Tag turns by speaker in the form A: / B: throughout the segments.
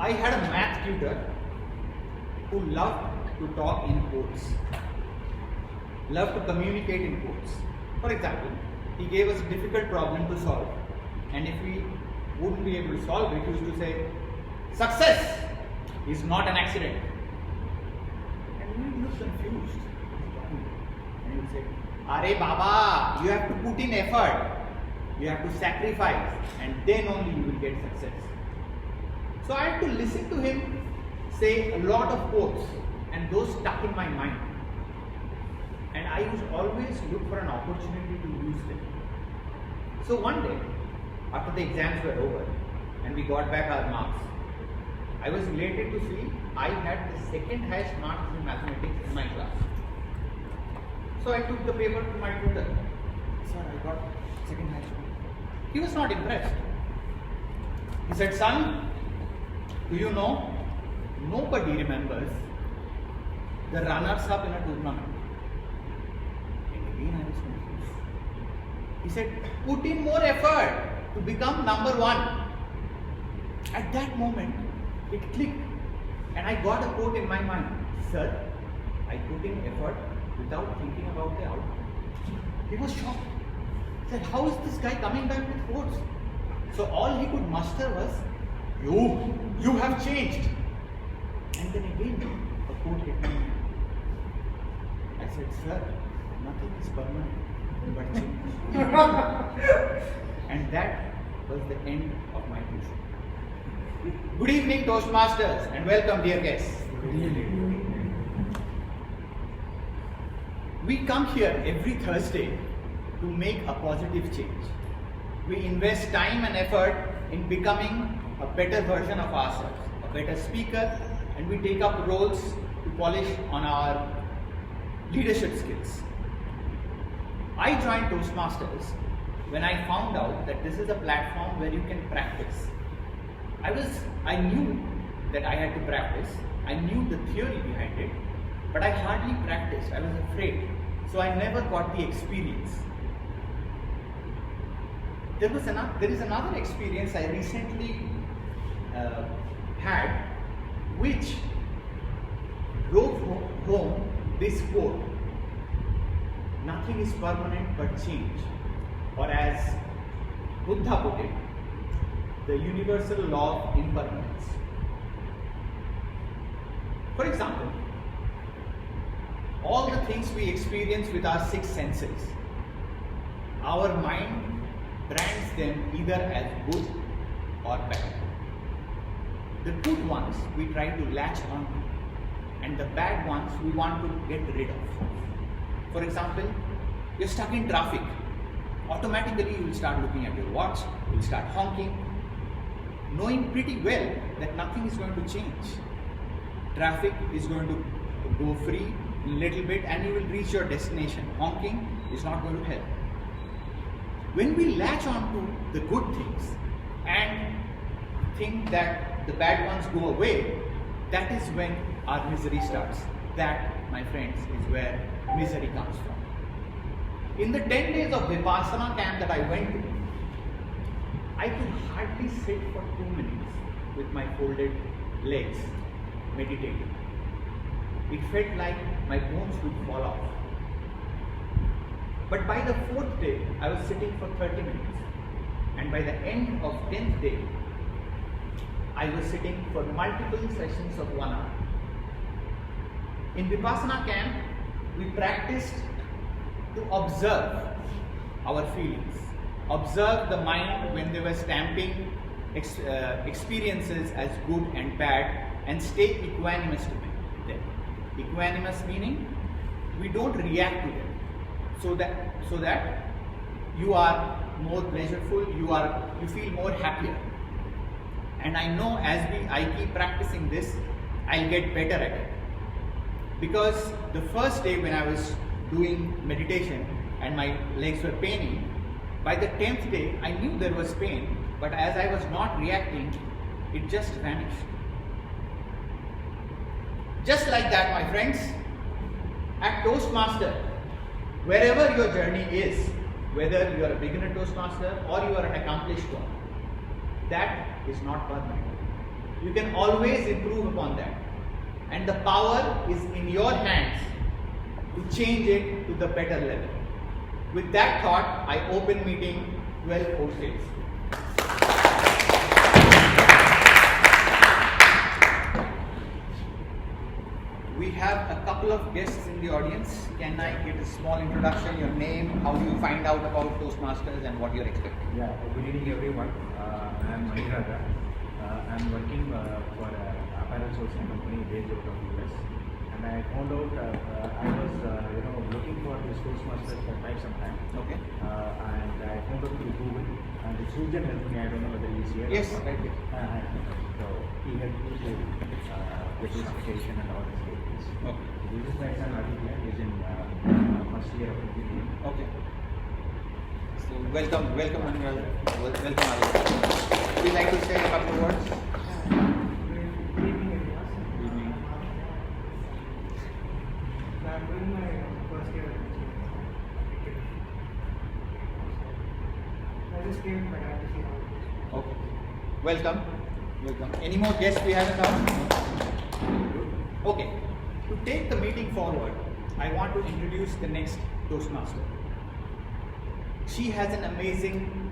A: I had a math tutor who loved to talk in quotes, loved to communicate in quotes. For example, he gave us a difficult problem to solve, and if we wouldn't be able to solve it, he used to say, "Success is not an accident." And we would look confused. And he would say, "Are Baba, you have to put in effort, you have to sacrifice, and then only you will get success." So I had to listen to him say a lot of quotes, and those stuck in my mind. And I used always look for an opportunity to use them. So one day, after the exams were over and we got back our marks, I was elated to see I had the second highest marks in mathematics in my class. So I took the paper to my tutor. "Sir, I got second highest mark." He was not impressed. He said, "Son, do you know, nobody remembers the runners-up in a tournament." And again I was confused. He said, "Put in more effort to become number one." At that moment, it clicked, and I got a quote in my mind. "Sir, I put in effort without thinking about the outcome." He was shocked. He said, "How is this guy coming back with quotes?" So all he could muster was, You have changed." And then again, a quote hit me. I said, "Sir, nothing is permanent but change." And that was the end of my tuition. Good evening, Toastmasters, and welcome, dear guests. We come here every Thursday to make a positive change. We invest time and effort in becoming a better version of ourselves, a better speaker, and we take up roles to polish on our leadership skills. I joined Toastmasters when I found out that this is a platform where you can practice. I knew that I had to practice. I knew the theory behind it, but I hardly practiced. I was afraid, so I never got the experience. There is another experience I recently had, which drove home this quote: "Nothing is permanent but change," or as Buddha put it, the universal law of impermanence. For example, all the things we experience with our six senses, our mind brands them either as good or bad. The good ones we try to latch onto, and the bad ones we want to get rid of. For example, you're stuck in traffic. Automatically you will start looking at your watch, you will start honking, knowing pretty well that nothing is going to change. Traffic is going to go free in a little bit and you will reach your destination. Honking is not going to help. When we latch onto the good things and think that the bad ones go away, that is when our misery starts. That, my friends, is where misery comes from. In the 10 days of Vipassana camp that I went to, I could hardly sit for 2 minutes with my folded legs meditating. It felt like my bones would fall off. But by the 4th day, I was sitting for 30 minutes. And by the end of 10th day, I was sitting for multiple sessions of 1 hour. In Vipassana camp, we practiced to observe our feelings, observe the mind when they were stamping experiences as good and bad, and stay equanimous to them. Equanimous meaning we don't react to them, so that you are more pleasureful, you feel more happier. And I know I keep practicing this, I'll get better at it. Because the first day when I was doing meditation and my legs were paining, by the 10th day I knew there was pain, but as I was not reacting, it just vanished. Just like that, my friends, at Toastmaster, wherever your journey is, whether you are a beginner Toastmaster or you are an accomplished one, that is not permanent. you can always improve upon that. And the power is in your hands to change it to the better level. With that thought, I open meeting 12:06. We have a couple of guests in the audience. Can I get a small introduction, your name, how do you find out about Toastmasters and what you're expecting?
B: Yeah, good evening everyone. I am Maniraja. I am working for an apparel sourcing company based out of US. And I found out I was looking for this Toastmasters for quite some time.
A: Okay.
B: And I found out through Google. And Sujan helped me. I don't know whether he's here.
A: Yes,
B: or not.
A: right.
B: So he helped me to get this application and all this.
A: Okay.
B: This is my son Aditya. He's in first year of engineering.
A: Okay. So welcome Maniraja. Welcome Aditya. Would you like to say a couple of words?
C: Good evening, everyone.
A: Good evening.
C: I'm doing my first year of engineering. I just came with my dad to see how it is.
A: Okay. Welcome. Welcome. Any more guests we have in town? Okay. To take the meeting forward, I want to introduce the next Toastmaster. She has an amazing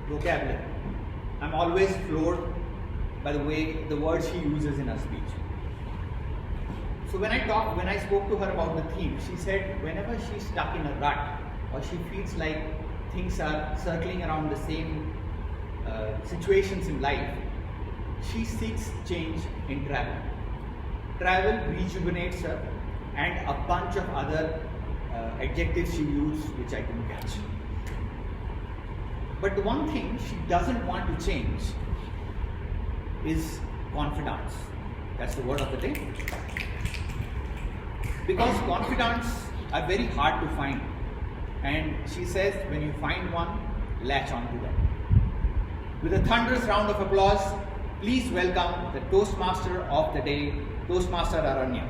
A: vocabulary. I'm always floored by the words she uses in her speech. So when I spoke to her about the theme, she said whenever she's stuck in a rut or she feels like things are circling around the same situations in life, she seeks change in travel. Travel rejuvenates her, and a bunch of other adjectives she used which I couldn't catch. But the one thing she doesn't want to change is confidence. That's the word of the day. Because confidence are very hard to find. And she says when you find one, latch on to them. With a thunderous round of applause, please welcome the Toastmaster of the day, Toastmaster Aranya.